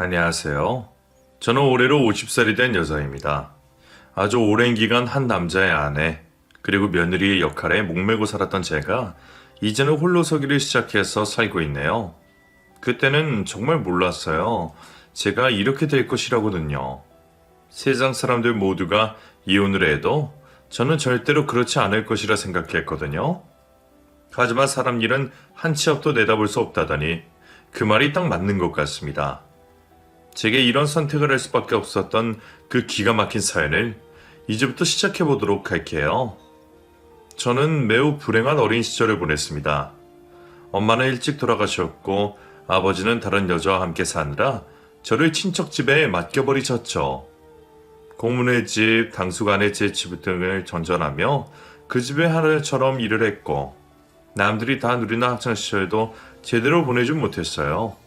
안녕하세요. 저는 올해로 50살이 된 여자입니다. 아주 오랜 기간 한 남자의 아내, 그리고 며느리의 역할에 목매고 살았던 제가 이제는 홀로서기를 시작해서 살고 있네요. 그때는 정말 몰랐어요. 제가 이렇게 될 것이라고는요. 세상 사람들 모두가 이혼을 해도 저는 절대로 그렇지 않을 것이라 생각했거든요. 하지만 사람 일은 한 치 앞도 내다볼 수 없다더니 그 말이 딱 맞는 것 같습니다. 제게 이런 선택을 할 수밖에 없었던 그 기가 막힌 사연을 이제부터 시작해 보도록 할게요. 저는 매우 불행한 어린 시절을 보냈습니다. 엄마는 일찍 돌아가셨고 아버지는 다른 여자와 함께 사느라 저를 친척 집에 맡겨버리셨죠. 공문의 집, 당수간의 제 집 등을 전전하며 그 집의 하늘처럼 일을 했고 남들이 다 누리는 학창시절도 제대로 보내준 못했어요.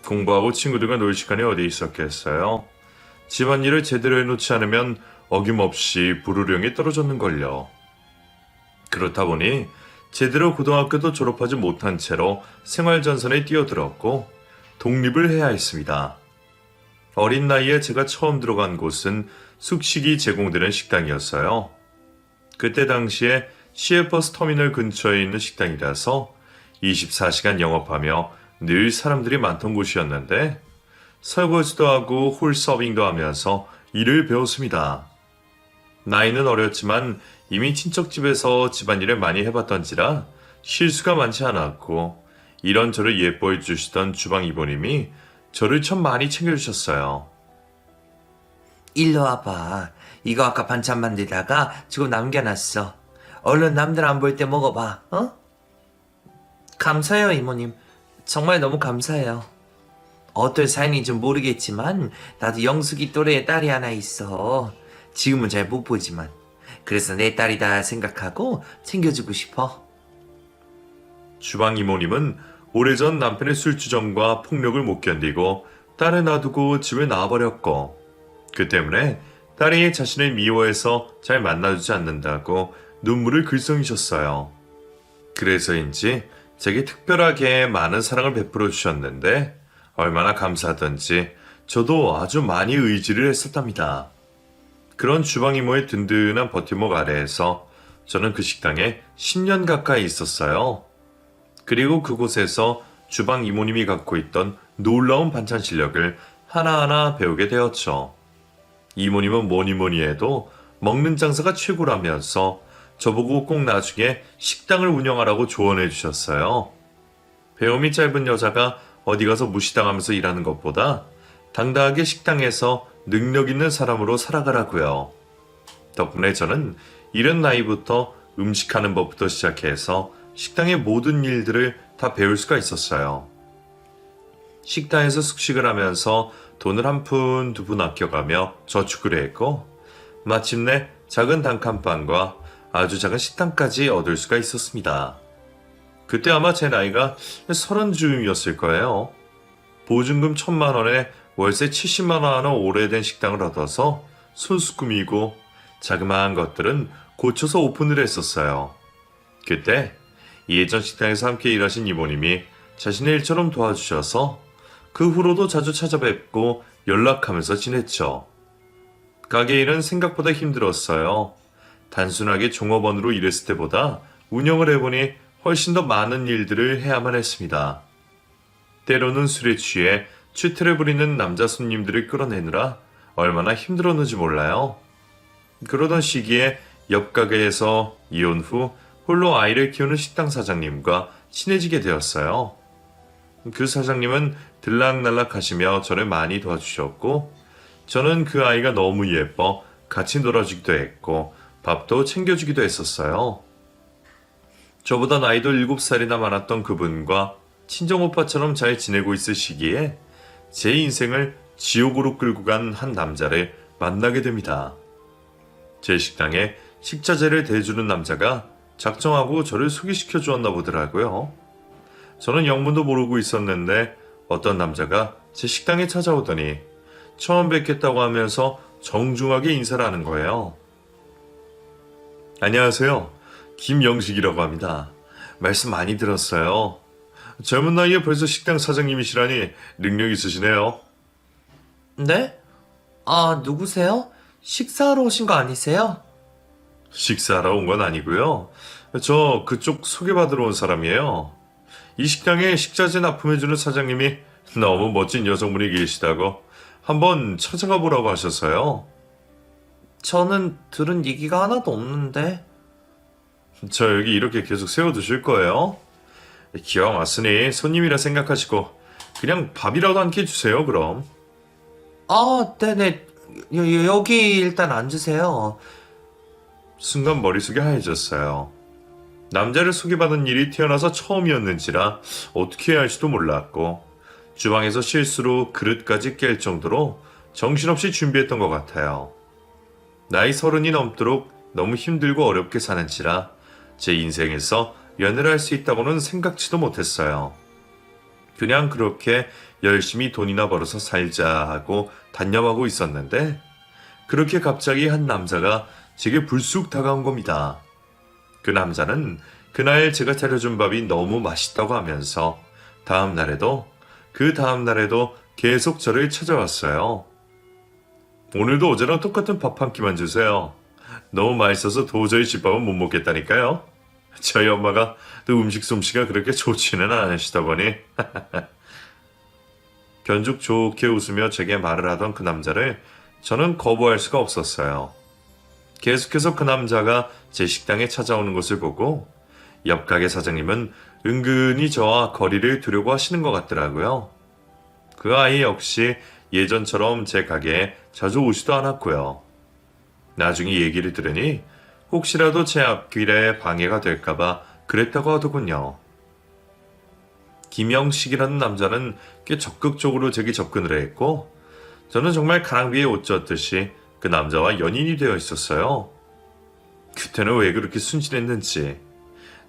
공부하고 친구들과 놀 시간이 어디 있었겠어요. 집안일을 제대로 해놓지 않으면 어김없이 불호령이 떨어졌는걸요. 그렇다 보니 제대로 고등학교도 졸업하지 못한 채로 생활전선에 뛰어들었고 독립을 해야 했습니다. 어린 나이에 제가 처음 들어간 곳은 숙식이 제공되는 식당이었어요. 그때 당시에 시외버스 터미널 근처에 있는 식당이라서 24시간 영업하며 늘 사람들이 많던 곳이었는데 설거지도 하고 홀 서빙도 하면서 일을 배웠습니다. 나이는 어렸지만 이미 친척집에서 집안일을 많이 해봤던지라 실수가 많지 않았고 이런저런 예뻐해 주시던 주방 이모님이 저를 참 많이 챙겨주셨어요. 일로 와봐. 이거 아까 반찬 만들다가 지금 남겨놨어. 얼른 남들 안 볼 때 먹어봐. 어? 감사해요, 이모님. 정말 너무 감사해요. 어떨 사연인지 모르겠지만 나도 영숙이 또래의 딸이 하나 있어. 지금은 잘 못 보지만. 그래서 내 딸이다 생각하고 챙겨주고 싶어. 주방 이모님은 오래전 남편의 술주정과 폭력을 못 견디고 딸을 놔두고 집을 나와버렸고 그 때문에 딸이 자신을 미워해서 잘 만나주지 않는다고 눈물을 글썽이셨어요. 그래서인지 제게 특별하게 많은 사랑을 베풀어 주셨는데 얼마나 감사하던지 저도 아주 많이 의지를 했었답니다. 그런 주방 이모의 든든한 버팀목 아래에서 저는 그 식당에 10년 가까이 있었어요. 그리고 그곳에서 주방 이모님이 갖고 있던 놀라운 반찬 실력을 하나하나 배우게 되었죠. 이모님은 뭐니 해도 먹는 장사가 최고라면서 저보고 꼭 나중에 식당을 운영하라고 조언해 주셨어요. 배움이 짧은 여자가 어디 가서 무시당하면서 일하는 것보다 당당하게 식당에서 능력 있는 사람으로 살아가라고요. 덕분에 저는 이른 나이부터 음식하는 법부터 시작해서 식당의 모든 일들을 다 배울 수가 있었어요. 식당에서 숙식을 하면서 돈을 한 푼 두 푼 아껴가며 저축을 했고 마침내 작은 단칸방과 아주 작은 식당까지 얻을 수가 있었습니다. 그때 아마 제 나이가 30쯤이었을 거예요. 보증금 1,000만 원에 월세 70만 원 하는 오래된 식당을 얻어서 손수 꾸미고 자그마한 것들은 고쳐서 오픈을 했었어요. 그때 예전 식당에서 함께 일하신 이모님이 자신의 일처럼 도와주셔서 그 후로도 자주 찾아뵙고 연락하면서 지냈죠. 가게 일은 생각보다 힘들었어요. 단순하게 종업원으로 일했을 때보다 운영을 해보니 훨씬 더 많은 일들을 해야만 했습니다. 때로는 술에 취해 취태를 부리는 남자 손님들을 끌어내느라 얼마나 힘들었는지 몰라요. 그러던 시기에 옆 가게에서 이혼 후 홀로 아이를 키우는 식당 사장님과 친해지게 되었어요. 그 사장님은 들락날락 하시며 저를 많이 도와주셨고 저는 그 아이가 너무 예뻐 같이 놀아주기도 했고 밥도 챙겨주기도 했었어요. 저보다 나이도 7살이나 많았던 그분과 친정오빠처럼 잘 지내고 있을 시기에 제 인생을 지옥으로 끌고 간 한 남자를 만나게 됩니다. 제 식당에 식자재를 대주는 남자가 작정하고 저를 소개시켜 주었나 보더라고요. 저는 영문도 모르고 있었는데 어떤 남자가 제 식당에 찾아오더니 처음 뵙겠다고 하면서 정중하게 인사를 하는 거예요. 안녕하세요. 김영식이라고 합니다. 말씀 많이 들었어요. 젊은 나이에 벌써 식당 사장님이시라니 능력 있으시네요. 네? 아, 누구세요? 식사하러 오신 거 아니세요? 식사하러 온 건 아니고요. 저 그쪽 소개받으러 온 사람이에요. 이 식당에 식자재 납품해주는 사장님이 너무 멋진 여성분이 계시다고 한번 찾아가 보라고 하셨어요. 저는 들은 얘기가 하나도 없는데. 저 여기 이렇게 계속 세워두실 거예요? 기왕 왔으니 손님이라 생각하시고 그냥 밥이라도 한 끼 주세요, 그럼. 아, 네네. 여기 일단 앉으세요. 순간 머릿속이 하얘졌어요. 남자를 소개받은 일이 태어나서 처음이었는지라 어떻게 해야 할지도 몰랐고 주방에서 실수로 그릇까지 깰 정도로 정신없이 준비했던 것 같아요. 나이 30이 넘도록 너무 힘들고 어렵게 사는지라 제 인생에서 연애를 할 수 있다고는 생각지도 못했어요. 그냥 그렇게 열심히 돈이나 벌어서 살자 하고 단념하고 있었는데 그렇게 갑자기 한 남자가 제게 불쑥 다가온 겁니다. 그 남자는 그날 제가 차려준 밥이 너무 맛있다고 하면서 다음 날에도 그 다음 날에도 계속 저를 찾아왔어요. 오늘도 어제랑 똑같은 밥 한 끼만 주세요. 너무 맛있어서 도저히 집밥은 못 먹겠다니까요. 저희 엄마가 또 음식 솜씨가 그렇게 좋지는 않으시다 보니 견죽 좋게 웃으며 제게 말을 하던 그 남자를 저는 거부할 수가 없었어요. 계속해서 그 남자가 제 식당에 찾아오는 것을 보고 옆 가게 사장님은 은근히 저와 거리를 두려고 하시는 것 같더라고요. 그 아이 역시 예전처럼 제 가게에 자주 오지도 않았고요. 나중에 얘기를 들으니 혹시라도 제 앞길에 방해가 될까봐 그랬다고 하더군요. 김영식이라는 남자는 꽤 적극적으로 제게 접근을 했고 저는 정말 가랑비에 옷 젖듯이 그 남자와 연인이 되어 있었어요. 그때는 왜 그렇게 순진했는지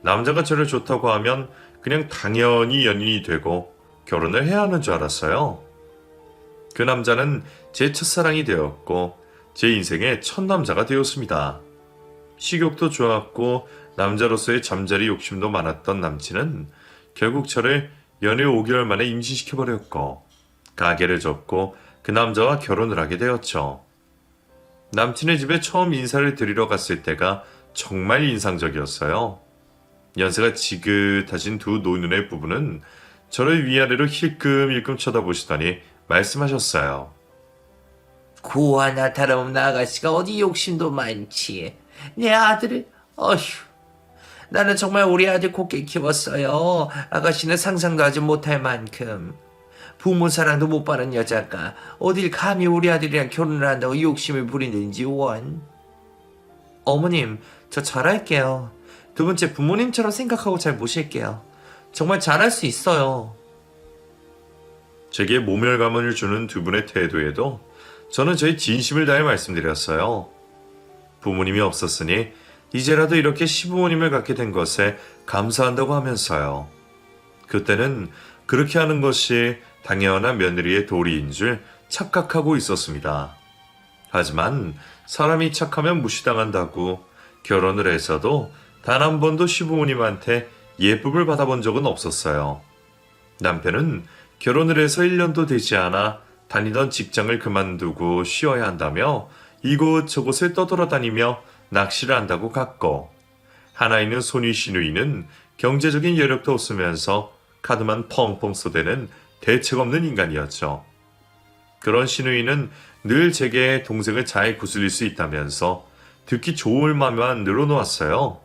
남자가 저를 좋다고 하면 그냥 당연히 연인이 되고 결혼을 해야 하는 줄 알았어요. 그 남자는 제 첫사랑이 되었고 제 인생의 첫 남자가 되었습니다. 식욕도 좋았고 남자로서의 잠자리 욕심도 많았던 남친은 결국 저를 연애 5개월 만에 임신시켜버렸고 가게를 접고 그 남자와 결혼을 하게 되었죠. 남친의 집에 처음 인사를 드리러 갔을 때가 정말 인상적이었어요. 연세가 지긋하신 두 노인의 부부는 저를 위아래로 힐끔힐끔 쳐다보시더니 말씀하셨어요. 고하나 다름없는 아가씨가 어디 욕심도 많지. 내 아들을, 어휴. 나는 정말 우리 아들 곱게 키웠어요. 아가씨는 상상도 하지 못할 만큼. 부모 사랑도 못 받은 여자가 어딜 감히 우리 아들이랑 결혼을 한다고 욕심을 부리는지 원. 어머님, 저 잘할게요. 두 번째 부모님처럼 생각하고 잘 모실게요. 정말 잘할 수 있어요. 제게 모멸감을 주는 두 분의 태도에도 저는 저의 진심을 다해 말씀드렸어요. 부모님이 없었으니 이제라도 이렇게 시부모님을 갖게 된 것에 감사한다고 하면서요. 그때는 그렇게 하는 것이 당연한 며느리의 도리인 줄 착각하고 있었습니다. 하지만 사람이 착하면 무시당한다고 결혼을 해서도 단 한 번도 시부모님한테 예쁨을 받아본 적은 없었어요. 남편은 결혼을 해서 1년도 되지 않아 다니던 직장을 그만두고 쉬어야 한다며 이곳저곳을 떠돌아다니며 낚시를 한다고 갔고 하나 있는 손위 시누이는 경제적인 여력도 없으면서 카드만 펑펑 쏘대는 대책 없는 인간이었죠. 그런 시누이는 늘 제게 동생을 잘 구슬릴 수 있다면서 듣기 좋을 말만 늘어놓았어요.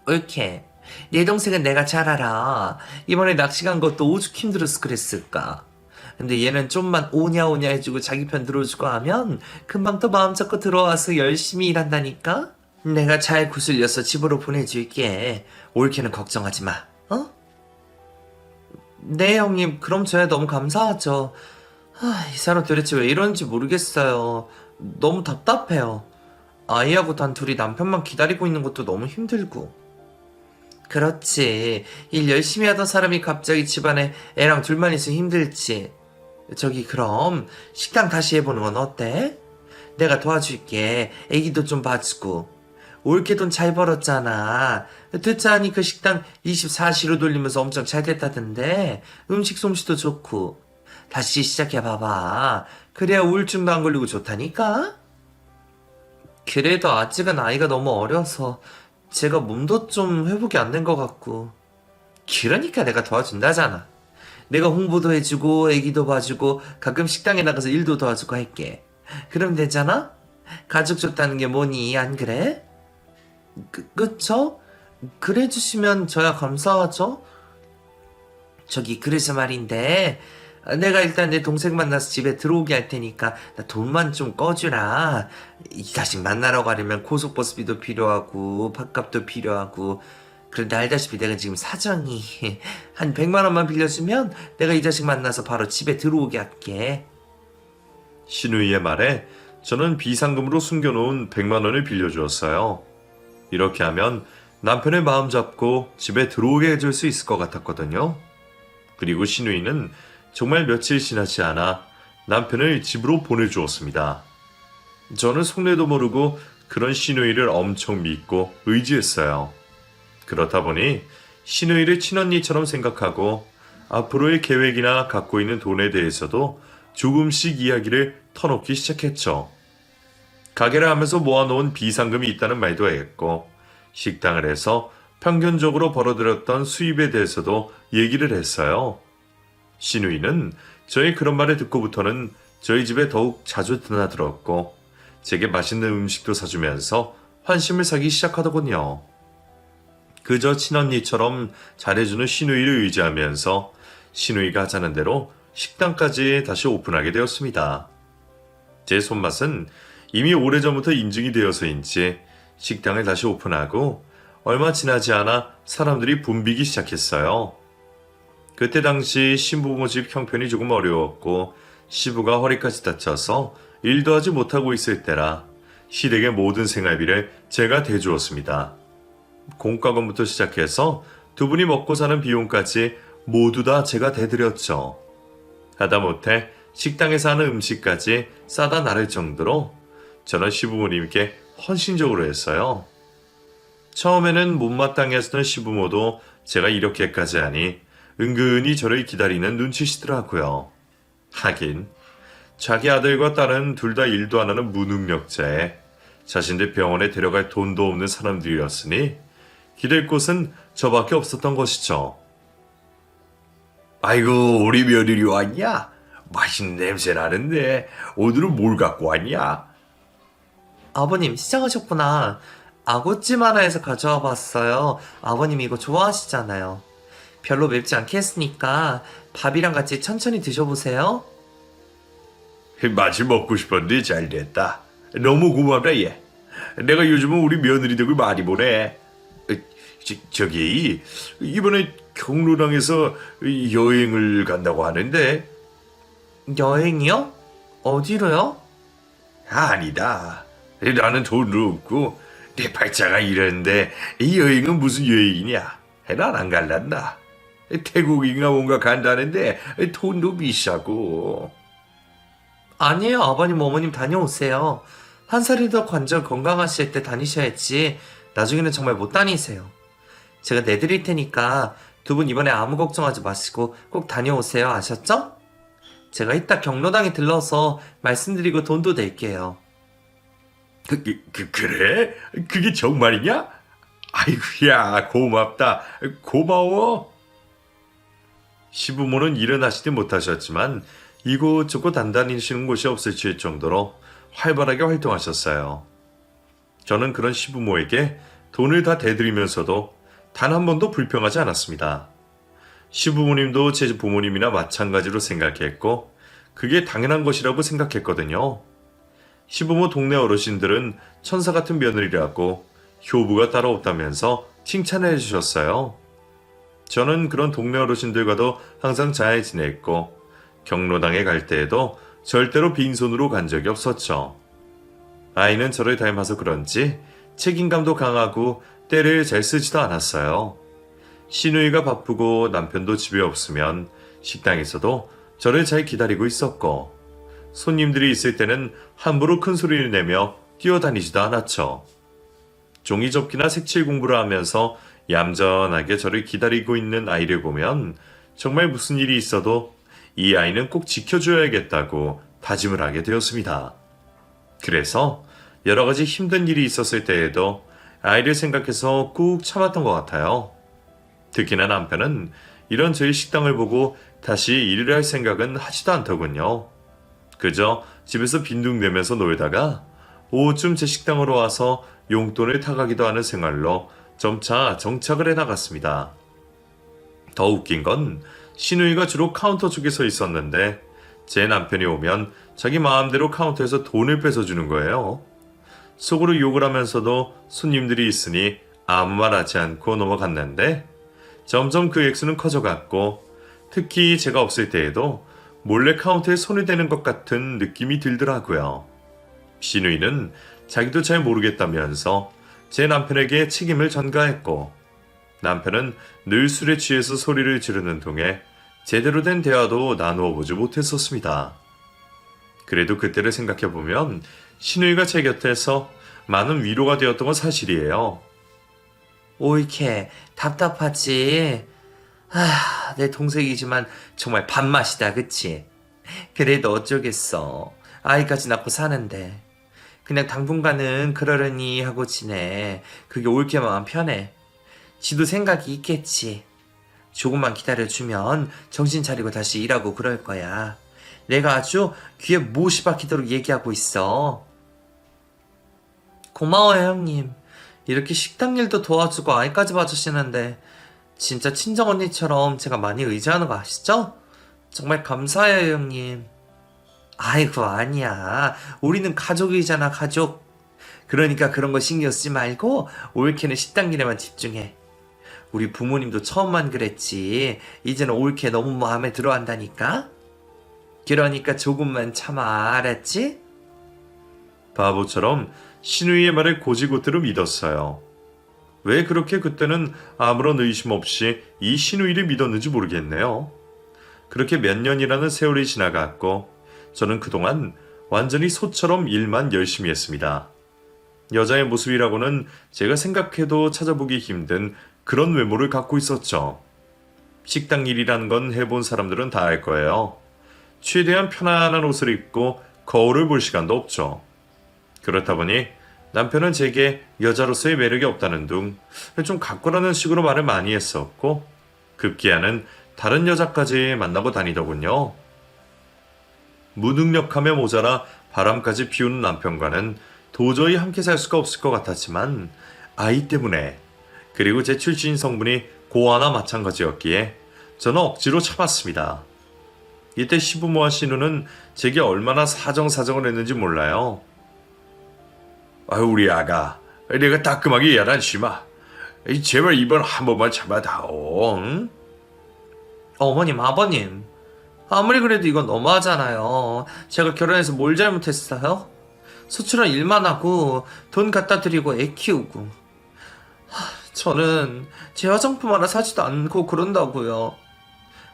옳게. 내 동생은 내가 잘 알아. 이번에 낚시 간 것도 오죽 힘들어서 그랬을까. 근데 얘는 좀만 오냐오냐 해주고 자기 편 들어주고 하면 금방 또 마음 잡고 들어와서 열심히 일한다니까? 내가 잘 구슬려서 집으로 보내줄게. 옳게는 걱정하지 마. 어? 네, 형님. 그럼 저야 너무 감사하죠. 이 사람 도대체 왜 이러는지 모르겠어요. 너무 답답해요. 아이하고 단 둘이 남편만 기다리고 있는 것도 너무 힘들고. 그렇지. 일 열심히 하던 사람이 갑자기 집안에 애랑 둘만 있어 힘들지. 저기 그럼 식당 다시 해보는 건 어때? 내가 도와줄게. 애기도 좀 봐주고. 올게 돈 잘 벌었잖아. 듣자하니 그 식당 24시로 돌리면서 엄청 잘 됐다던데. 음식 솜씨도 좋고. 다시 시작해봐봐. 그래야 우울증도 안 걸리고 좋다니까? 그래도 아직은 아이가 너무 어려서 제가 몸도 좀 회복이 안 된 것 같고. 그러니까 내가 도와준다잖아. 내가 홍보도 해주고 애기도 봐주고 가끔 식당에 나가서 일도 도와주고 할게. 그럼 되잖아? 가족 좋다는 게 뭐니, 안 그래? 그쵸? 그래 주시면 저야 감사하죠? 저기 그래서 말인데 내가 일단 내 동생 만나서 집에 들어오게 할 테니까 나 돈만 좀 꺼주라. 이 자식 만나러 가려면 고속버스비도 필요하고 밥값도 필요하고. 그런데 알다시피 내가 지금 사정이 한 100만 원만 빌려주면 내가 이 자식 만나서 바로 집에 들어오게 할게. 신우이의 말에 저는 비상금으로 숨겨놓은 100만 원을 빌려주었어요. 이렇게 하면 남편의 마음 잡고 집에 들어오게 해줄 수 있을 것 같았거든요. 그리고 신우이는 정말 며칠 지나지 않아 남편을 집으로 보내주었습니다. 저는 속내도 모르고 그런 신우이를 엄청 믿고 의지했어요. 그렇다 보니 신우이를 친언니처럼 생각하고 앞으로의 계획이나 갖고 있는 돈에 대해서도 조금씩 이야기를 터놓기 시작했죠. 가게를 하면서 모아놓은 비상금이 있다는 말도 했고 식당을 해서 평균적으로 벌어들였던 수입에 대해서도 얘기를 했어요. 신우이는 저의 그런 말을 듣고부터는 저희 집에 더욱 자주 드나들었고 제게 맛있는 음식도 사주면서 환심을 사기 시작하더군요. 그저 친언니처럼 잘해주는 신우이를 의지하면서 신우이가 하자는 대로 식당까지 다시 오픈하게 되었습니다. 제 손맛은 이미 오래전부터 인증이 되어서인지 식당을 다시 오픈하고 얼마 지나지 않아 사람들이 붐비기 시작했어요. 그때 당시 신부모 집 형편이 조금 어려웠고 시부가 허리까지 다쳐서 일도 하지 못하고 있을 때라 시댁의 모든 생활비를 제가 대주었습니다. 공과금부터 시작해서 두 분이 먹고 사는 비용까지 모두 다 제가 대드렸죠. 하다못해 식당에서 하는 음식까지 싸다 나를 정도로 저는 시부모님께 헌신적으로 했어요. 처음에는 못마땅해하던 시부모도 제가 이렇게까지 하니 은근히 저를 기다리는 눈치시더라고요. 하긴 자기 아들과 딸은 둘 다 일도 안 하는 무능력자에 자신들 병원에 데려갈 돈도 없는 사람들이었으니 기댈 곳은 저밖에 없었던 것이죠. 아이고, 우리 며느리 왔냐? 맛있는 냄새 나는데 오늘은 뭘 갖고 왔냐? 아버님 시장하셨구나. 아구찜 하나에서 가져와 봤어요. 아버님 이거 좋아하시잖아요. 별로 맵지 않게 했으니까 밥이랑 같이 천천히 드셔보세요. 맛이 먹고 싶었는데 잘 됐다. 너무 고맙다 얘. 내가 요즘은 우리 며느리 덕을 많이 보네. 저기 이번에 경로당에서 여행을 간다고 하는데. 여행이요? 어디로요? 아니다. 나는 돈도 없고 내 팔자가 이런데 이 여행은 무슨 여행이냐. 난 안 갈란다. 태국인가 뭔가 간다는데 돈도 비싸고. 아니에요. 아버님 어머님 다녀오세요. 한 살이 더 관절 건강하실 때 다니셔야지. 나중에는 정말 못 다니세요. 제가 내드릴 테니까 두 분 이번에 아무 걱정하지 마시고 꼭 다녀오세요. 아셨죠? 제가 이따 경로당에 들러서 말씀드리고 돈도 낼게요. 그래? 그게 정말이냐? 아이고야, 고맙다. 고마워. 시부모는 일은 하시지 못하셨지만 이곳저곳 단단히쉬는 곳이 없을 정도로 활발하게 활동하셨어요. 저는 그런 시부모에게 돈을 다 대드리면서도 단 한 번도 불평하지 않았습니다. 시부모님도 제 부모님이나 마찬가지로 생각했고 그게 당연한 것이라고 생각했거든요. 시부모 동네 어르신들은 천사 같은 며느리라고 효부가 따로 없다면서 칭찬을 해주셨어요. 저는 그런 동네 어르신들과도 항상 잘 지냈고 경로당에 갈 때에도 절대로 빈손으로 간 적이 없었죠. 아이는 저를 닮아서 그런지 책임감도 강하고 때를 잘 쓰지도 않았어요. 시누이가 바쁘고 남편도 집에 없으면 식당에서도 저를 잘 기다리고 있었고 손님들이 있을 때는 함부로 큰 소리를 내며 뛰어다니지도 않았죠. 종이접기나 색칠 공부를 하면서 얌전하게 저를 기다리고 있는 아이를 보면 정말 무슨 일이 있어도 이 아이는 꼭 지켜줘야겠다고 다짐을 하게 되었습니다. 그래서 여러 가지 힘든 일이 있었을 때에도 아이를 생각해서 꾹 참았던 것 같아요. 특히나 남편은 이런 저희 식당을 보고 다시 일을 할 생각은 하지도 않더군요. 그저 집에서 빈둥대면서 놀다가 오후쯤 제 식당으로 와서 용돈을 타가기도 하는 생활로 점차 정착을 해나갔습니다. 더 웃긴 건 신우이가 주로 카운터 쪽에 서 있었는데 제 남편이 오면 자기 마음대로 카운터에서 돈을 뺏어주는 거예요. 속으로 욕을 하면서도 손님들이 있으니 아무 말 하지 않고 넘어갔는데 점점 그 액수는 커져갔고 특히 제가 없을 때에도 몰래 카운터에 손을 대는 것 같은 느낌이 들더라고요. 신우이는 자기도 잘 모르겠다면서 제 남편에게 책임을 전가했고 남편은 늘 술에 취해서 소리를 지르는 동에 제대로 된 대화도 나누어 보지 못했었습니다. 그래도 그때를 생각해보면 신우이가 제 곁에서 많은 위로가 되었던 건 사실이에요. 옳게 답답하지. 내 동생이지만 정말 밥맛이다, 그치? 그래도 어쩌겠어. 아이까지 낳고 사는데. 그냥 당분간은 그러려니 하고 지내. 그게 옳게 마음 편해. 지도 생각이 있겠지. 조금만 기다려주면 정신 차리고 다시 일하고 그럴 거야. 내가 아주 귀에 못이 박히도록 얘기하고 있어. 고마워요, 형님. 이렇게 식당 일도 도와주고 아이까지 봐주시는데 진짜 친정언니처럼 제가 많이 의지하는 거 아시죠? 정말 감사해요, 형님. 아이고, 아니야. 우리는 가족이잖아, 가족. 그러니까 그런 거 신경 쓰지 말고 올케는 식당 일에만 집중해. 우리 부모님도 처음만 그랬지. 이제는 올케 너무 마음에 들어 한다니까? 그러니까 조금만 참아, 알았지? 바보처럼 신우이의 말을 고지고대로 믿었어요. 왜 그렇게 그때는 아무런 의심 없이 이 신우이를 믿었는지 모르겠네요. 그렇게 몇 년이라는 세월이 지나갔고 저는 그동안 완전히 소처럼 일만 열심히 했습니다. 여자의 모습이라고는 제가 생각해도 찾아보기 힘든 그런 외모를 갖고 있었죠. 식당 일이라는 건 해본 사람들은 다 알 거예요. 최대한 편안한 옷을 입고 거울을 볼 시간도 없죠. 그렇다 보니 남편은 제게 여자로서의 매력이 없다는 둥 좀 갖고라는 식으로 말을 많이 했었고 급기야는 다른 여자까지 만나고 다니더군요. 무능력함에 모자라 바람까지 피우는 남편과는 도저히 함께 살 수가 없을 것 같았지만 아이 때문에 그리고 제 출신 성분이 고아나 마찬가지였기에 저는 억지로 참았습니다. 이때 시부모와 신우는 제게 얼마나 사정사정을 했는지 몰라요. 아유 우리 아가 내가 따끔하게 야단치마. 제발 이번 한 번만 참아다오. 응? 어머님, 아버님. 아무리 그래도 이건 너무하잖아요. 제가 결혼해서 뭘 잘못했어요? 수출한 일만 하고 돈 갖다 드리고 애 키우고. 저는 제 화장품 하나 사지도 않고 그런다고요.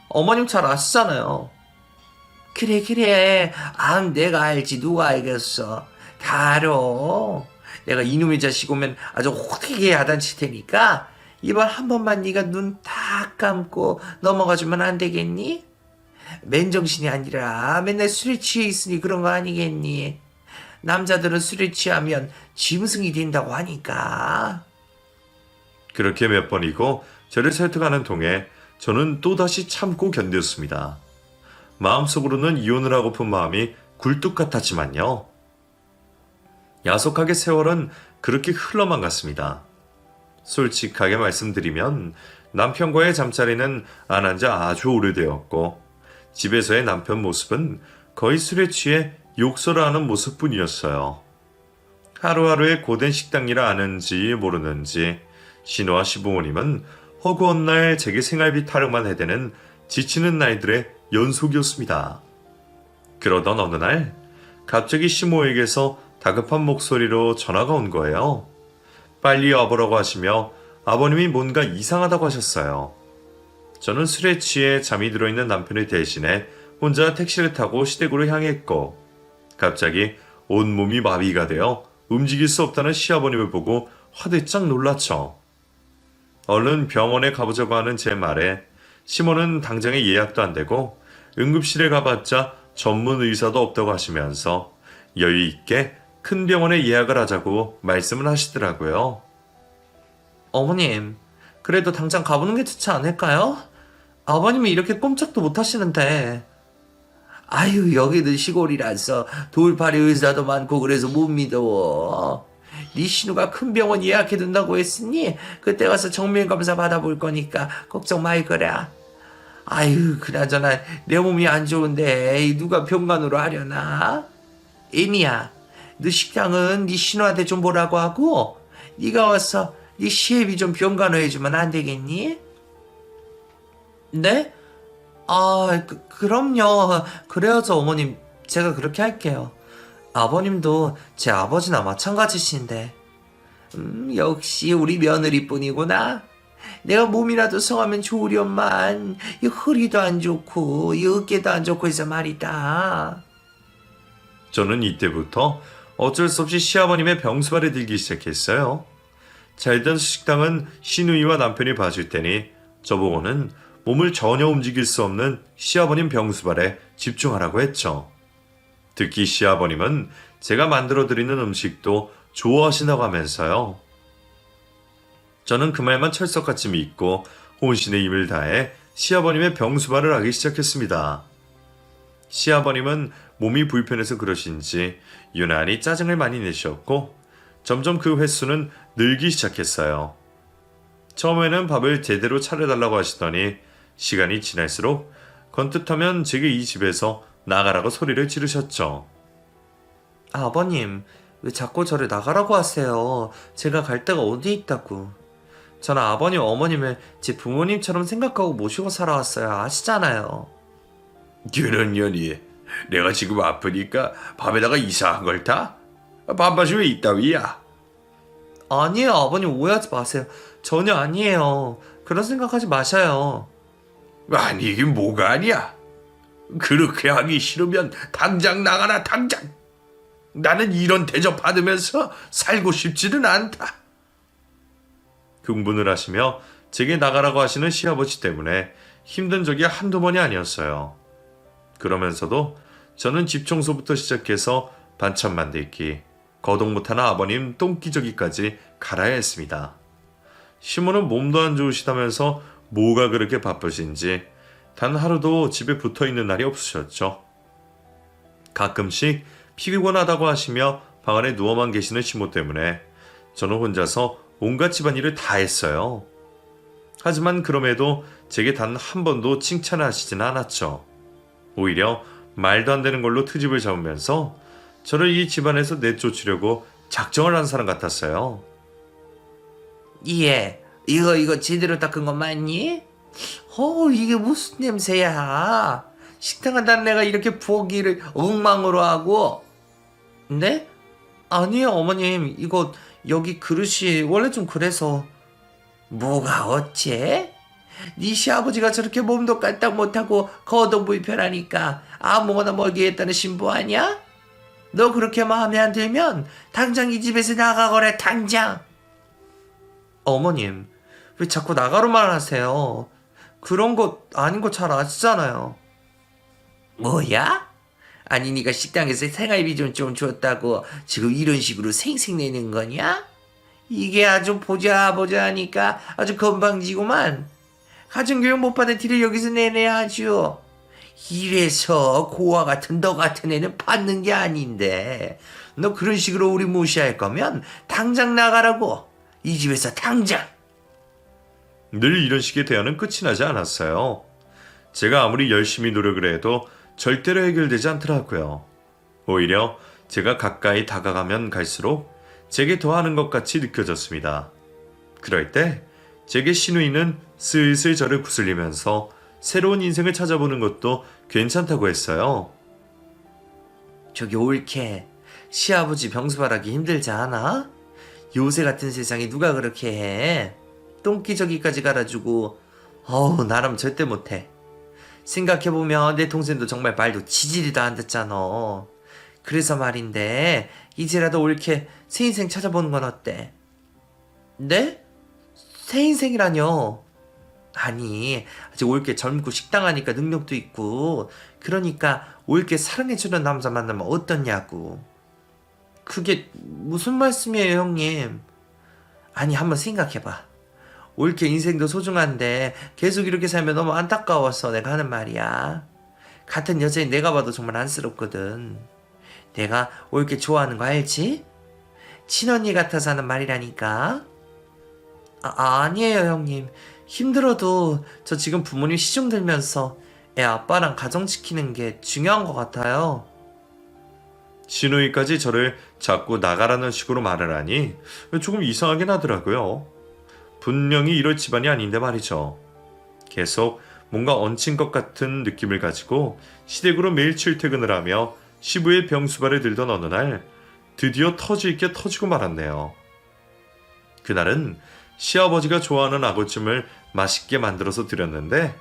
어머님 잘 아시잖아요. 그래. 내가 알지. 누가 알겠어. 다 알아. 내가 이놈의 자식 오면 아주 호되게 야단칠 테니까 이번 한 번만 네가 눈 딱 감고 넘어가주면 안 되겠니? 맨정신이 아니라 맨날 술에 취해 있으니 그런 거 아니겠니? 남자들은 술에 취하면 짐승이 된다고 하니까. 그렇게 몇 번이고 저를 설득하는 통에 저는 또다시 참고 견뎠습니다. 마음속으로는 이혼을 하고픈 마음이 굴뚝 같았지만요. 야속하게 세월은 그렇게 흘러만 갔습니다. 솔직하게 말씀드리면 남편과의 잠자리는 안 한 지 아주 오래되었고 집에서의 남편 모습은 거의 술에 취해 욕설을 하는 모습뿐이었어요. 하루하루의 고된 식당 일을 아는지 모르는지 신우와 시부모님은 허구한 날 제게 생활비 타령만 해대는 지치는 날들의 연속이었습니다. 그러던 어느 날 갑자기 시모에게서 다급한 목소리로 전화가 온 거예요. 빨리 와보라고 하시며 아버님이 뭔가 이상하다고 하셨어요. 저는 술에 취해 잠이 들어있는 남편을 대신해 혼자 택시를 타고 시댁으로 향했고 갑자기 온몸이 마비가 되어 움직일 수 없다는 시아버님을 보고 화들짝 놀랐죠. 얼른 병원에 가보자고 하는 제 말에 시모는 당장에 예약도 안 되고 응급실에 가봤자 전문 의사도 없다고 하시면서 여유 있게 큰 병원에 예약을 하자고 말씀을 하시더라고요. 어머님, 그래도 당장 가보는 게 좋지 않을까요? 아버님이 이렇게 꼼짝도 못 하시는데. 아유, 여기는 시골이라서 돌팔이 의사도 많고 그래서 못 믿어. 네 신우가 큰 병원 예약해둔다고 했으니 그때 가서 정밀검사 받아볼 거니까 걱정 마이 거라. 아유, 그나저나 내 몸이 안 좋은데 누가 병간호로 하려나? 애미야, 너 식당은 네 신우한테 좀 보라고 하고 네가 와서 네 시애비 좀 병간호 해주면 안 되겠니? 네? 아, 그럼요. 그래야죠, 어머님. 제가 그렇게 할게요. 아버님도 제 아버지나 마찬가지신데. 역시 우리 며느리뿐이구나. 내가 몸이라도 성하면 좋으련만 이 허리도 안 좋고 이 어깨도 안 좋고 해서 말이다. 저는 이때부터 어쩔 수 없이 시아버님의 병수발에 들기 시작했어요. 잘된 식당은 시누이와 남편이 봐줄 테니 저보고는 몸을 전혀 움직일 수 없는 시아버님 병수발에 집중하라고 했죠. 특히 시아버님은 제가 만들어드리는 음식도 좋아하신다고 하면서요. 저는 그 말만 철석같이 믿고 혼신의 힘을 다해 시아버님의 병수발을 하기 시작했습니다. 시아버님은 몸이 불편해서 그러신지 유난히 짜증을 많이 내셨고 점점 그 횟수는 늘기 시작했어요. 처음에는 밥을 제대로 차려달라고 하시더니 시간이 지날수록 건뜻하면 제게 이 집에서 나가라고 소리를 지르셨죠. 아버님, 왜 자꾸 저를 나가라고 하세요? 제가 갈 데가 어디 있다고. 저는 아버님, 어머님을 제 부모님처럼 생각하고 모시고 살아왔어요. 아시잖아요. 그런 년이 내가 지금 아프니까 밥에다가 이상한 걸 타? 밥맛이 왜 이따위야? 아니에요, 아버님 오해하지 마세요. 전혀 아니에요. 그런 생각하지 마셔요. 아니 이게 뭐가 아니야? 그렇게 하기 싫으면 당장 나가라 당장. 나는 이런 대접 받으면서 살고 싶지는 않다. 흥분을 하시며 제게 나가라고 하시는 시아버지 때문에 힘든 적이 한두 번이 아니었어요. 그러면서도 저는 집 청소부터 시작해서 반찬 만들기, 거동 못하는 아버님 똥기저귀까지 갈아야 했습니다. 시모는 몸도 안 좋으시다면서 뭐가 그렇게 바쁘신지 단 하루도 집에 붙어있는 날이 없으셨죠. 가끔씩 피곤하다고 하시며 방 안에 누워만 계시는 시모 때문에 저는 혼자서 온갖 집안일을 다 했어요. 하지만 그럼에도 제게 단 한 번도 칭찬을 하시지는 않았죠. 오히려 말도 안 되는 걸로 트집을 잡으면서 저를 이 집안에서 내쫓으려고 작정을 한 사람 같았어요. 예, 이거 제대로 닦은 거 맞니? 이게 무슨 냄새야? 식당 한다는 애가 이렇게 부엌일을 엉망으로 하고. 네? 아니에요, 어머님. 이거 여기 그릇이 원래 좀 그래서. 뭐가 어째? 네 시아버지가 저렇게 몸도 까딱 못하고 거동 불편하니까 아무거나 먹게 했다는 신부 아니야? 너 그렇게 마음에 안 들면 당장 이 집에서 나가거라, 당장. 어머님, 왜 자꾸 나가로만 하세요? 그런 거 아닌 거 잘 아시잖아요. 뭐야? 아니 네가 식당에서 생활비 좀 줬다고 지금 이런 식으로 생색내는 거냐? 이게 아주 보자 하니까 아주 건방지구만. 가정교육 못 받은 티를 여기서 내내 아주. 이래서 고아 같은 너 같은 애는 받는 게 아닌데. 너 그런 식으로 우리 무시할 거면 당장 나가라고. 이 집에서 당장. 늘 이런 식의 대화는 끝이 나지 않았어요. 제가 아무리 열심히 노력을 해도 절대로 해결되지 않더라고요. 오히려 제가 가까이 다가가면 갈수록 제게 더하는 것 같이 느껴졌습니다. 그럴 때 제게 시누이는 슬슬 저를 구슬리면서 새로운 인생을 찾아보는 것도 괜찮다고 했어요. 저기 올케, 시아버지 병수발하기 힘들지 않아? 요새 같은 세상에 누가 그렇게 해? 똥기저귀까지 갈아주고. 나름 절대 못해. 생각해보면 내 동생도 정말 말도 지지리도 안 듣잖아. 그래서 말인데 이제라도 옳게 새 인생 찾아보는 건 어때? 네? 새 인생이라뇨? 아니, 아직 올게 젊고 식당하니까 능력도 있고, 그러니까 올게 사랑해주는 남자 만나면 어떻냐고. 그게 무슨 말씀이에요, 형님? 아니, 한번 생각해봐. 올게 인생도 소중한데 계속 이렇게 살면 너무 안타까워서 내가 하는 말이야. 같은 여자인 내가 봐도 정말 안쓰럽거든. 내가 올게 좋아하는 거 알지? 친언니 같아서 하는 말이라니까. 아니에요, 형님. 힘들어도 저 지금 부모님 시중 들면서 애 아빠랑 가정 지키는 게 중요한 것 같아요. 시누이까지 저를 자꾸 나가라는 식으로 말을 하니 조금 이상하긴 하더라고요. 분명히 이럴 집안이 아닌데 말이죠. 계속 뭔가 얹힌 것 같은 느낌을 가지고 시댁으로 매일 출퇴근을 하며 시부의 병수발을 들던 어느 날 드디어 터질게 터지고 말았네요. 그날은 시아버지가 좋아하는 아구찜을 맛있게 만들어서 드렸는데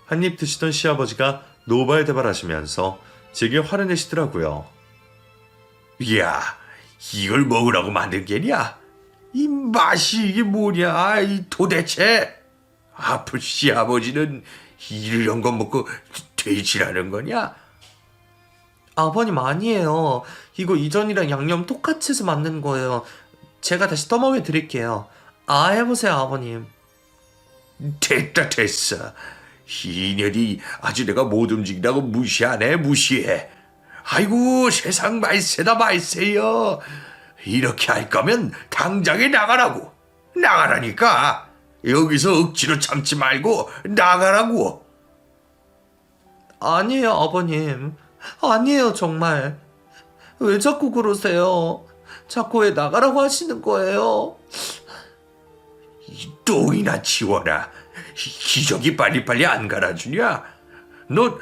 한입 드시던 시아버지가 노발대발하시면서 제게 화를 내시더라고요. 야, 이걸 먹으라고 만든 게냐? 이 맛이 이게 뭐냐? 이 도대체 아픈 시아버지는 이런 거 먹고 돼지라는 거냐? 아버님 아니에요. 이거 이전이랑 양념 똑같이 해서 만든 거예요. 제가 다시 떠먹여 드릴게요. 해보세요, 아버님. 됐다 됐어. 이년이 아주 내가 못 움직이라고 무시하네 무시해. 아이고 세상 말세다 말세요. 이렇게 할 거면 당장에 나가라고. 나가라니까. 여기서 억지로 참지 말고 나가라고. 아니에요, 아버님. 아니에요, 정말. 왜 자꾸 그러세요? 자꾸 왜 나가라고 하시는 거예요? 이 똥이나 치워라. 기저귀 빨리빨리 안 갈아주냐? 너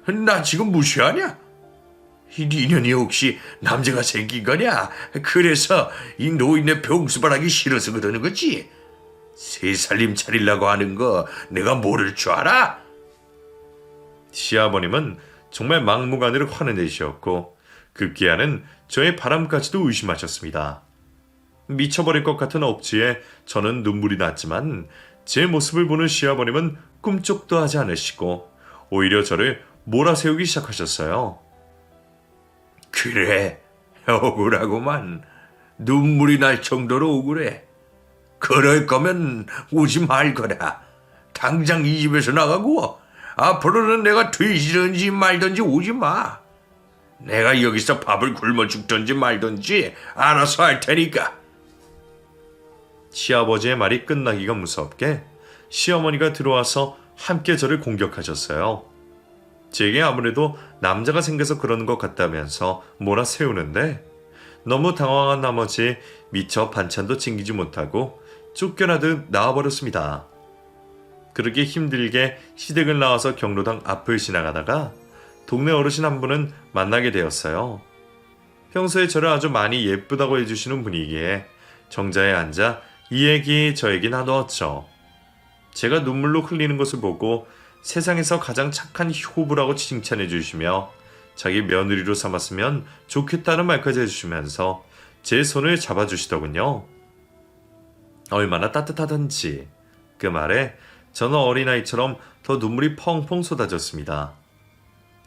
나 지금 무시하냐? 이 니년이 혹시 남자가 생긴 거냐? 그래서 이 노인네 병수발하기 싫어서 그러는 거지? 새 살림 차리려고 하는 거 내가 모를 줄 알아? 시아버님은 정말 막무가내로 화를 내시었고 급기야는 저의 바람까지도 의심하셨습니다. 미쳐버릴 것 같은 억지에 저는 눈물이 났지만 제 모습을 보는 시아버님은 꿈쩍도 하지 않으시고 오히려 저를 몰아세우기 시작하셨어요. 그래, 억울하구만. 눈물이 날 정도로 억울해. 그럴 거면 오지 말거라. 당장 이 집에서 나가고 앞으로는 내가 되시든지 말든지 오지 마. 내가 여기서 밥을 굶어 죽든지 말든지 알아서 할 테니까. 시아버지의 말이 끝나기가 무섭게 시어머니가 들어와서 함께 저를 공격하셨어요. 제게 아무래도 남자가 생겨서 그러는 것 같다면서 몰아세우는데 너무 당황한 나머지 미처 반찬도 챙기지 못하고 쫓겨나듯 나와버렸습니다. 그렇게 힘들게 시댁을 나와서 경로당 앞을 지나가다가 동네 어르신 한 분은 만나게 되었어요. 평소에 저를 아주 많이 예쁘다고 해주시는 분이기에 정자에 앉아 이 얘기 저 얘기 나누었죠. 제가 눈물로 흘리는 것을 보고 세상에서 가장 착한 효부라고 칭찬해 주시며 자기 며느리로 삼았으면 좋겠다는 말까지 해주시면서 제 손을 잡아주시더군요. 얼마나 따뜻하던지 그 말에 저는 어린아이처럼 더 눈물이 펑펑 쏟아졌습니다.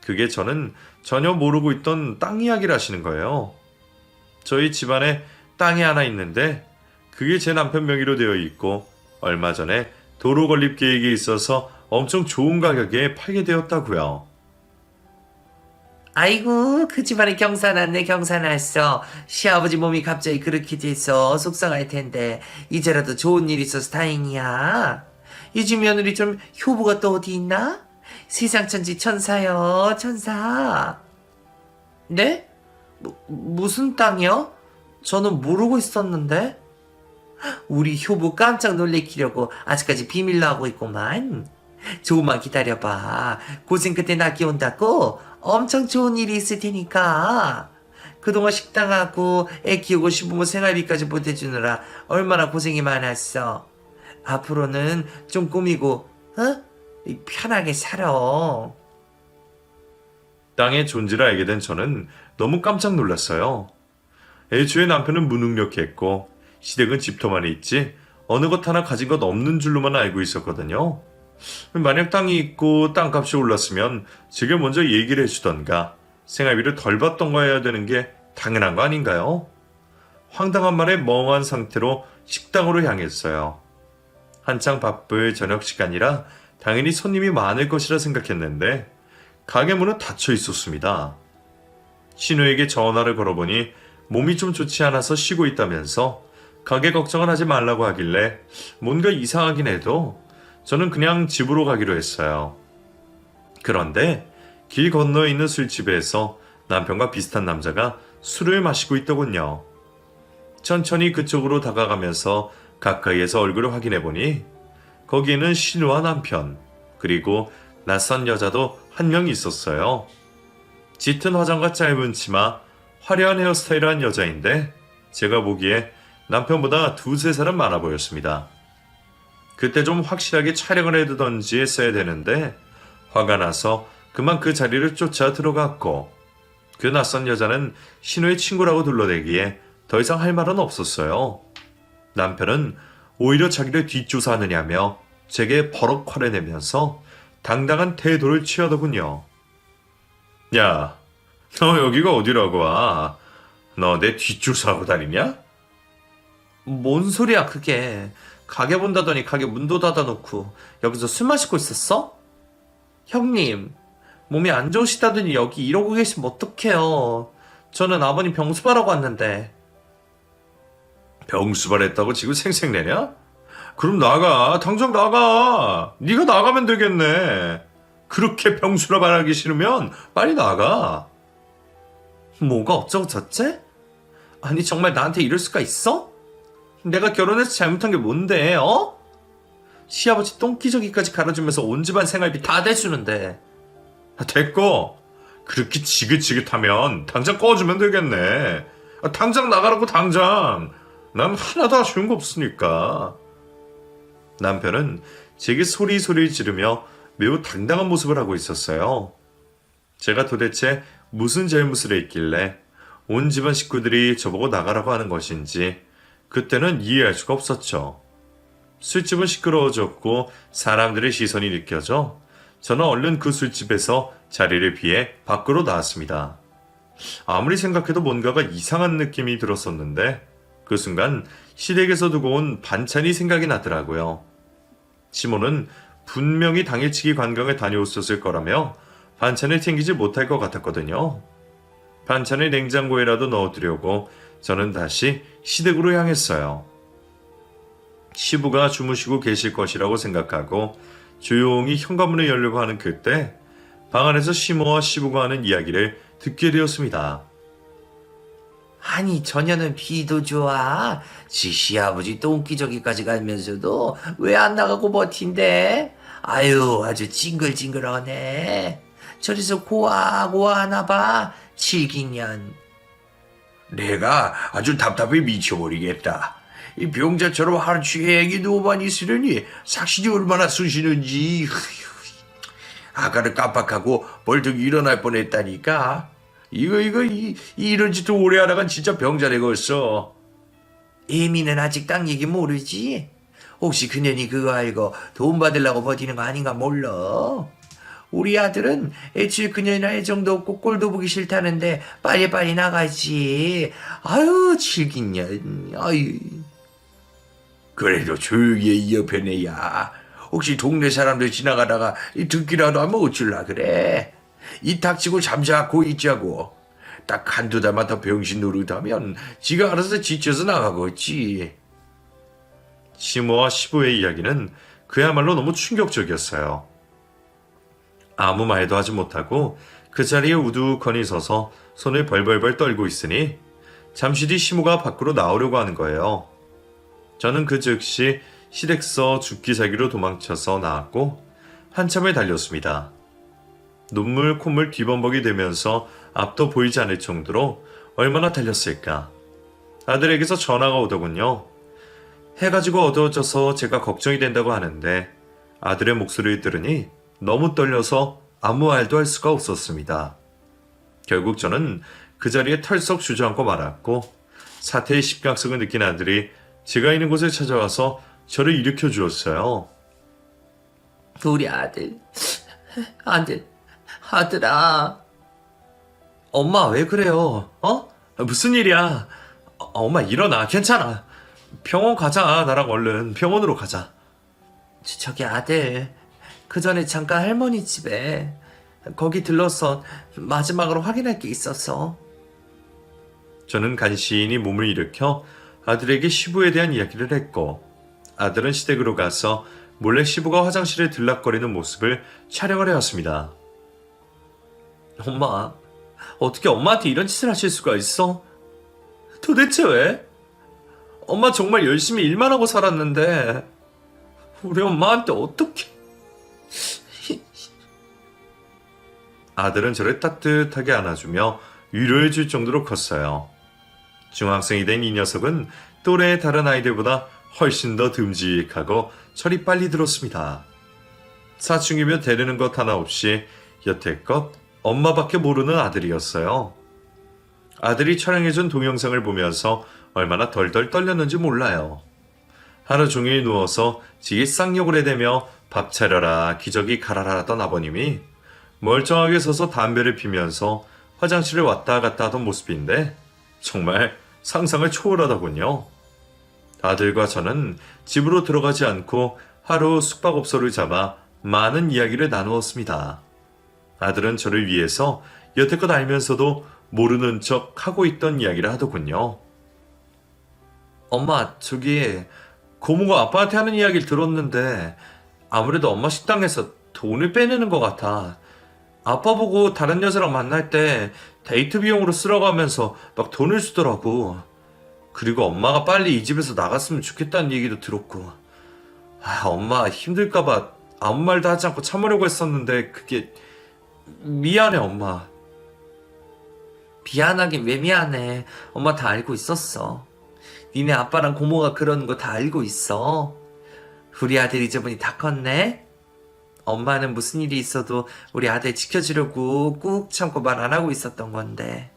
그게 저는 전혀 모르고 있던 땅 이야기를 하시는 거예요. 저희 집안에 땅이 하나 있는데 그게 제 남편 명의로 되어 있고 얼마 전에 도로 건립 계획이 있어서 엄청 좋은 가격에 팔게 되었다고요. 아이고, 그 집안에 경사났네, 경사났어. 시아버지 몸이 갑자기 그렇게 돼서 속상할 텐데 이제라도 좋은 일 있어서 다행이야. 이 집 며느리 좀 효부가 또 어디 있나? 세상 천지 천사요, 천사. 네? 무슨 땅이요? 저는 모르고 있었는데. 우리 효부 깜짝 놀래키려고 아직까지 비밀로 하고 있구만. 조금만 기다려봐. 고생 끝에 낚이 온다고 엄청 좋은 일이 있을 테니까. 그동안 식당하고 애 키우고 시부모 생활비까지 보태주느라 얼마나 고생이 많았어. 앞으로는 좀 꾸미고 편하게 살아. 땅의 존재를 알게 된 저는 너무 깜짝 놀랐어요. 애초에 남편은 무능력했고 시댁은 집터만 있지 어느 것 하나 가진 것 없는 줄로만 알고 있었거든요. 만약 땅이 있고 땅값이 올랐으면 제게 먼저 얘기를 해주던가 생활비를 덜 받던가 해야 되는 게 당연한 거 아닌가요? 황당한 말에 멍한 상태로 식당으로 향했어요. 한창 바쁠 저녁 시간이라 당연히 손님이 많을 것이라 생각했는데 가게 문은 닫혀 있었습니다. 신우에게 전화를 걸어보니 몸이 좀 좋지 않아서 쉬고 있다면서 가게 걱정은 하지 말라고 하길래 뭔가 이상하긴 해도 저는 그냥 집으로 가기로 했어요. 그런데 길 건너에 있는 술집에서 남편과 비슷한 남자가 술을 마시고 있더군요. 천천히 그쪽으로 다가가면서 가까이에서 얼굴을 확인해보니 거기에는 신우와 남편 그리고 낯선 여자도 한 명 있었어요. 짙은 화장과 짧은 치마, 화려한 헤어스타일한 여자인데 제가 보기에 남편보다 두세 살은 많아 보였습니다. 그때 좀 확실하게 촬영을 해두던지 했어야 되는데 화가 나서 그만 그 자리를 쫓아 들어갔고 그 낯선 여자는 신우의 친구라고 둘러대기에 더 이상 할 말은 없었어요. 남편은 오히려 자기를 뒷조사하느냐며 제게 버럭 화를 내면서 당당한 태도를 취하더군요. 야, 너 여기가 어디라고 와? 너 내 뒷조사하고 다니냐? 뭔 소리야 그게. 가게 본다더니 가게 문도 닫아놓고 여기서 술 마시고 있었어? 형님, 몸이 안 좋으시다더니 여기 이러고 계시면 어떡해요. 저는 아버님 병수바라고 왔는데. 병수발했다고 지금 생색내냐? 그럼 나가. 당장 나가. 네가 나가면 되겠네. 그렇게 병수라 말하기 싫으면 빨리 나가. 뭐가 어쩌고 저째? 아니 정말 나한테 이럴 수가 있어? 내가 결혼해서 잘못한 게 뭔데, 어? 시아버지 똥기저귀까지 갈아주면서 온 집안 생활비 다 대주는데. 됐고. 그렇게 지긋지긋하면 당장 꺼주면 되겠네. 당장 나가라고 당장. 난 하나도 아쉬운 거 없으니까. 남편은 제게 소리 지르며 매우 당당한 모습을 하고 있었어요. 제가 도대체 무슨 잘못을 했길래 온 집안 식구들이 저보고 나가라고 하는 것인지 그때는 이해할 수가 없었죠. 술집은 시끄러워졌고 사람들의 시선이 느껴져 저는 얼른 그 술집에서 자리를 비해 밖으로 나왔습니다. 아무리 생각해도 뭔가가 이상한 느낌이 들었었는데 그 순간 시댁에서 두고 온 반찬이 생각이 나더라고요. 시모는 분명히 당일치기 관광을 다녀왔었을 거라며 반찬을 챙기지 못할 것 같았거든요. 반찬을 냉장고에라도 넣어두려고 저는 다시 시댁으로 향했어요. 시부가 주무시고 계실 것이라고 생각하고 조용히 현관문을 열려고 하는 그때 방 안에서 시모와 시부가 하는 이야기를 듣게 되었습니다. 아니 저녀는 비도 좋아. 지 시아버지 똥기저귀까지 갈면서도 왜 안 나가고 버틴대? 아유 아주 징글징글하네. 저리서 고아고아하나 봐. 칠기년. 내가 아주 답답해 미쳐버리겠다. 이 병자처럼 하루 종일 누워만 있으려니 삭신이 얼마나 쑤시는지. 아까는 깜빡하고 벌떡 일어날 뻔했다니까. 이런 짓도 오래 하다간 진짜 병자 되겠어. 예미는 아직 땅 얘기 모르지? 혹시 그년이 그거 알고 돈 받으려고 버티는 거 아닌가 몰라. 우리 아들은 애초에 그년이나 애정도 없고 꼴도 보기 싫다는데 빨리빨리 나가지. 아유 칠긴년. 아유. 그래도 조용히 해, 이 옆에 내야. 혹시 동네 사람들 지나가다가 듣기라도 하면 어쩔라 그래. 이 닥치고 잠자고 있자고. 딱 한두 달만 더 병신 노릇하면 지가 알아서 지쳐서 나가겠지. 시모와 시부의 이야기는 그야말로 너무 충격적이었어요. 아무 말도 하지 못하고 그 자리에 우두커니 서서 손을 벌벌벌 떨고 있으니 잠시 뒤 시모가 밖으로 나오려고 하는 거예요. 저는 그 즉시 시댁서 죽기 살기로 도망쳐서 나왔고 한참을 달렸습니다. 눈물 콧물 뒤범벅이 되면서 앞도 보이지 않을 정도로 얼마나 달렸을까. 아들에게서 전화가 오더군요. 해가 지고 어두워져서 제가 걱정이 된다고 하는데 아들의 목소리를 들으니 너무 떨려서 아무 말도 할 수가 없었습니다. 결국 저는 그 자리에 털썩 주저앉고 말았고 사태의 심각성을 느낀 아들이 제가 있는 곳에 찾아와서 저를 일으켜 주었어요. 우리 아들아. 엄마 왜 그래요? 무슨 일이야? 엄마 일어나. 괜찮아. 병원 가자. 나랑 얼른 병원으로 가자. 저기 아들, 그 전에 잠깐 할머니 집에 거기 들러서 마지막으로 확인할 게 있어서. 저는 간신히 몸을 일으켜 아들에게 시부에 대한 이야기를 했고, 아들은 시댁으로 가서 몰래 시부가 화장실에 들락거리는 모습을 촬영을 해왔습니다. 엄마, 어떻게 엄마한테 이런 짓을 하실 수가 있어? 도대체 왜? 엄마 정말 열심히 일만 하고 살았는데 우리 엄마한테 어떻게? 아들은 저를 따뜻하게 안아주며 위로해줄 정도로 컸어요. 중학생이 된 이 녀석은 또래의 다른 아이들보다 훨씬 더 듬직하고 철이 빨리 들었습니다. 사춘기며 데리는 것 하나 없이 여태껏 엄마밖에 모르는 아들이었어요. 아들이 촬영해준 동영상을 보면서 얼마나 덜덜 떨렸는지 몰라요. 하루 종일 누워서 지게 쌍욕을 해대며 밥 차려라 기저귀 갈아라 하던 아버님이 멀쩡하게 서서 담배를 피면서 화장실을 왔다 갔다 하던 모습인데 정말 상상을 초월하더군요. 아들과 저는 집으로 들어가지 않고 하루 숙박업소를 잡아 많은 이야기를 나누었습니다. 아들은 저를 위해서 여태껏 알면서도 모르는 척 하고 있던 이야기를 하더군요. 엄마, 저기 고모가 아빠한테 하는 이야기를 들었는데 아무래도 엄마 식당에서 돈을 빼내는 것 같아. 아빠 보고 다른 여자랑 만날 때 데이트 비용으로 쓰라고 하면서 막 돈을 주더라고. 그리고 엄마가 빨리 이 집에서 나갔으면 좋겠다는 얘기도 들었고. 엄마 힘들까봐 아무 말도 하지 않고 참으려고 했었는데 그게 미안해 엄마. 미안하긴 왜 미안해. 엄마 다 알고 있었어. 니네 아빠랑 고모가 그러는 거 다 알고 있어. 우리 아들 이제분이 다 컸네. 엄마는 무슨 일이 있어도 우리 아들 지켜주려고 꾹 참고 말 안 하고 있었던 건데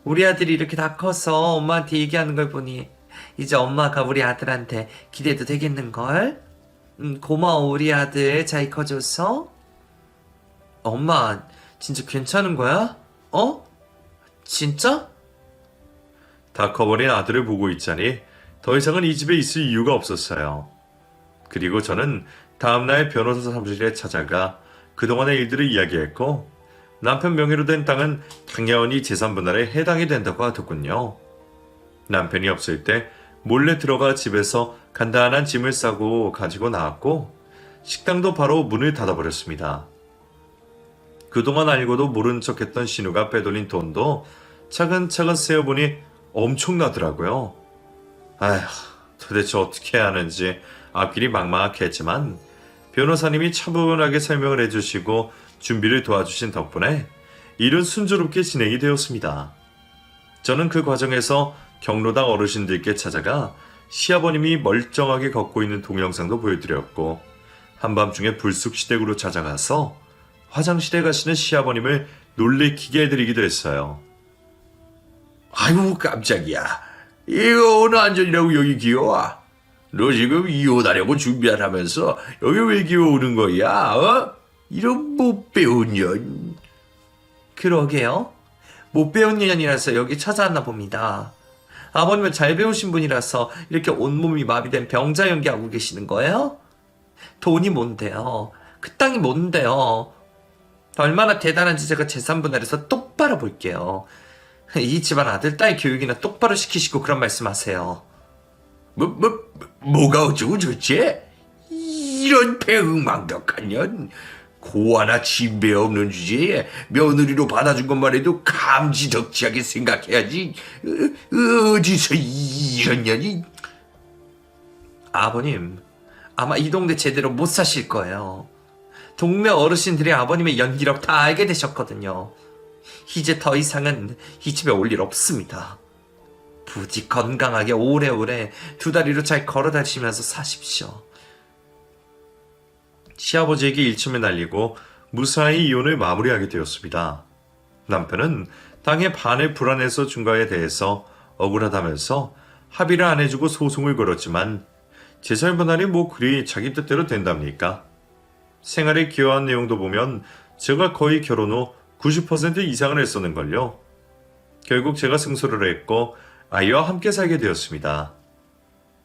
우리 아들이 이렇게 다 커서 엄마한테 얘기하는 걸 보니 이제 엄마가 우리 아들한테 기대도 되겠는걸? 고마워 우리 아들 잘 커줘서. 엄마 진짜 괜찮은 거야? 진짜? 다 커버린 아들을 보고 있자니 더 이상은 이 집에 있을 이유가 없었어요. 그리고 저는 다음날 변호사 사무실에 찾아가 그동안의 일들을 이야기했고 남편 명의로 된 땅은 당연히 재산 분할에 해당이 된다고 하더군요. 남편이 없을 때 몰래 들어가 집에서 간단한 짐을 싸고 가지고 나왔고 식당도 바로 문을 닫아버렸습니다. 그동안 알고도 모른 척했던 신우가 빼돌린 돈도 차근차근 세어보니 엄청나더라고요. 아휴, 도대체 어떻게 해야 하는지 앞길이 막막했지만 변호사님이 차분하게 설명을 해주시고 준비를 도와주신 덕분에 일은 순조롭게 진행이 되었습니다. 저는 그 과정에서 경로당 어르신들께 찾아가 시아버님이 멀쩡하게 걷고 있는 동영상도 보여드렸고 한밤중에 불쑥시댁으로 찾아가서 화장실에 가시는 시아버님을 놀래키게 해드리기도 했어요. 아이고 깜짝이야. 이거 어느 안전이라고 여기 기어와? 너 지금 이혼하려고 준비하면서 여기 왜 기어오는 거야? 이런 못 배운 년. 그러게요. 못 배운 년이라서 여기 찾아왔나 봅니다. 아버님은 잘 배우신 분이라서 이렇게 온몸이 마비된 병자 연기하고 계시는 거예요? 돈이 뭔데요? 그 땅이 뭔데요? 얼마나 대단한지 제가 재산 분할해서 똑바로 볼게요. 이 집안 아들, 딸 교육이나 똑바로 시키시고 그런 말씀하세요. 뭐가 어쩌고 저쩌지? 이런 배응망덕한 년. 고아나 진배 없는 주제에 며느리로 받아준 것만 해도 감지덕지하게 생각해야지. 어디서 이런 년이. 아버님, 아마 이 동네 제대로 못 사실 거예요. 동네 어르신들이 아버님의 연기력 다 알게 되셨거든요. 이제 더 이상은 이 집에 올 일 없습니다. 부디 건강하게 오래오래 두 다리로 잘 걸어다니시면서 사십시오. 시아버지에게 일침을 날리고 무사히 이혼을 마무리하게 되었습니다. 남편은 땅의 반을 불안해서 준 거에 대해서 억울하다면서 합의를 안 해주고 소송을 걸었지만 재산 분할이 뭐 그리 자기 뜻대로 된답니까? 생활에 기여한 내용도 보면 제가 거의 결혼 후 90% 이상을 했었는걸요. 결국 제가 승소를 했고 아이와 함께 살게 되었습니다.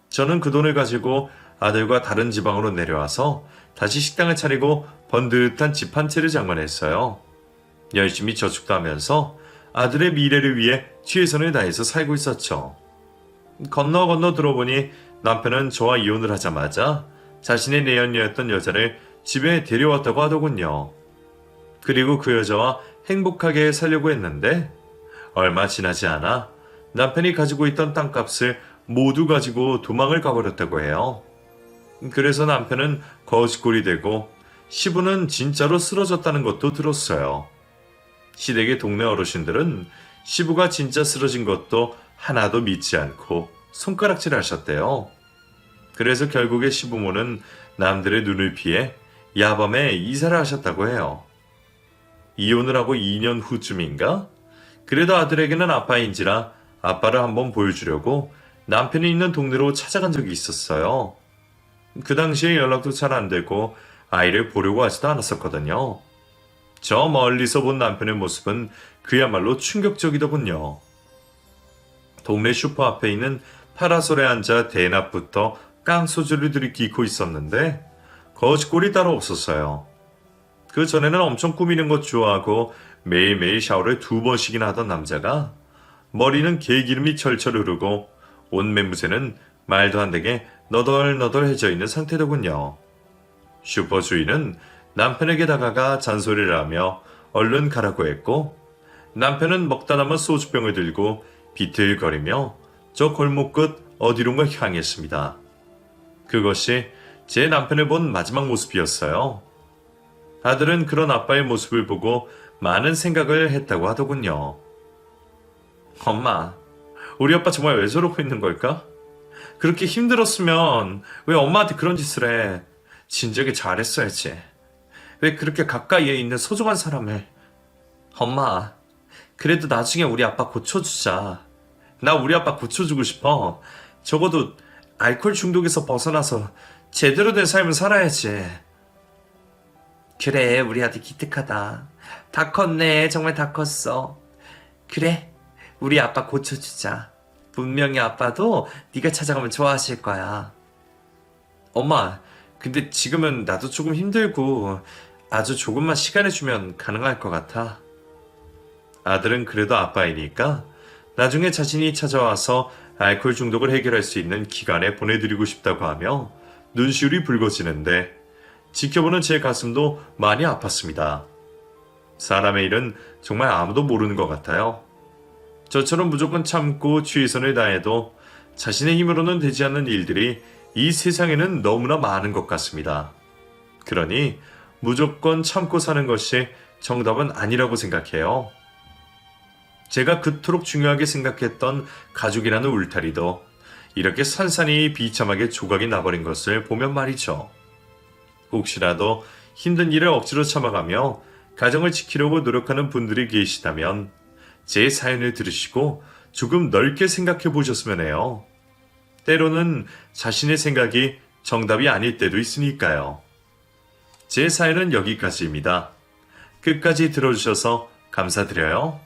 저는 그 돈을 가지고 아들과 다른 지방으로 내려와서 다시 식당을 차리고 번듯한 집 한 채를 장만했어요. 열심히 저축도 하면서 아들의 미래를 위해 최선을 다해서 살고 있었죠. 건너 들어보니 남편은 저와 이혼을 하자마자 자신의 내연녀였던 여자를 집에 데려왔다고 하더군요. 그리고 그 여자와 행복하게 살려고 했는데 얼마 지나지 않아 남편이 가지고 있던 땅값을 모두 가지고 도망을 가버렸다고 해요. 그래서 남편은 거지꼴이 되고 시부는 진짜로 쓰러졌다는 것도 들었어요. 시댁의 동네 어르신들은 시부가 진짜 쓰러진 것도 하나도 믿지 않고 손가락질 하셨대요. 그래서 결국에 시부모는 남들의 눈을 피해 야밤에 이사를 하셨다고 해요. 이혼을 하고 2년 후쯤인가? 그래도 아들에게는 아빠인지라 아빠를 한번 보여주려고 남편이 있는 동네로 찾아간 적이 있었어요. 그 당시에 연락도 잘 안 되고 아이를 보려고 하지도 않았었거든요. 저 멀리서 본 남편의 모습은 그야말로 충격적이더군요. 동네 슈퍼 앞에 있는 파라솔에 앉아 대낮부터 깡소주를 들이키고 있었는데 거짓골이 따로 없었어요. 그 전에는 엄청 꾸미는 것 좋아하고 매일매일 샤워를 2번씩이나 하던 남자가 머리는 개기름이 철철 흐르고 옷 매무새는 말도 안 되게 너덜너덜해져 있는 상태더군요. 슈퍼 주인은 남편에게 다가가 잔소리를 하며 얼른 가라고 했고 남편은 먹다 남은 소주병을 들고 비틀거리며 저 골목 끝 어디론가 향했습니다. 그것이 제 남편을 본 마지막 모습이었어요. 아들은 그런 아빠의 모습을 보고 많은 생각을 했다고 하더군요. 엄마, 우리 아빠 정말 왜 저러고 있는 걸까? 그렇게 힘들었으면 왜 엄마한테 그런 짓을 해? 진작에 잘했어야지. 왜 그렇게 가까이에 있는 소중한 사람을. 엄마, 그래도 나중에 우리 아빠 고쳐주자. 나 우리 아빠 고쳐주고 싶어. 적어도 알코올 중독에서 벗어나서 제대로 된 삶을 살아야지. 그래, 우리 아들 기특하다. 다 컸네, 정말 다 컸어. 그래, 우리 아빠 고쳐주자. 분명히 아빠도 네가 찾아가면 좋아하실 거야. 엄마, 근데 지금은 나도 조금 힘들고 아주 조금만 시간을 주면 가능할 것 같아. 아들은 그래도 아빠이니까 나중에 자신이 찾아와서 알코올 중독을 해결할 수 있는 기간에 보내드리고 싶다고 하며 눈시울이 붉어지는데 지켜보는 제 가슴도 많이 아팠습니다. 사람의 일은 정말 아무도 모르는 것 같아요. 저처럼 무조건 참고 최선을 다해도 자신의 힘으로는 되지 않는 일들이 이 세상에는 너무나 많은 것 같습니다. 그러니 무조건 참고 사는 것이 정답은 아니라고 생각해요. 제가 그토록 중요하게 생각했던 가족이라는 울타리도 이렇게 산산이 비참하게 조각이 나버린 것을 보면 말이죠. 혹시라도 힘든 일을 억지로 참아가며 가정을 지키려고 노력하는 분들이 계시다면 제 사연을 들으시고 조금 넓게 생각해 보셨으면 해요. 때로는 자신의 생각이 정답이 아닐 때도 있으니까요. 제 사연은 여기까지입니다. 끝까지 들어주셔서 감사드려요.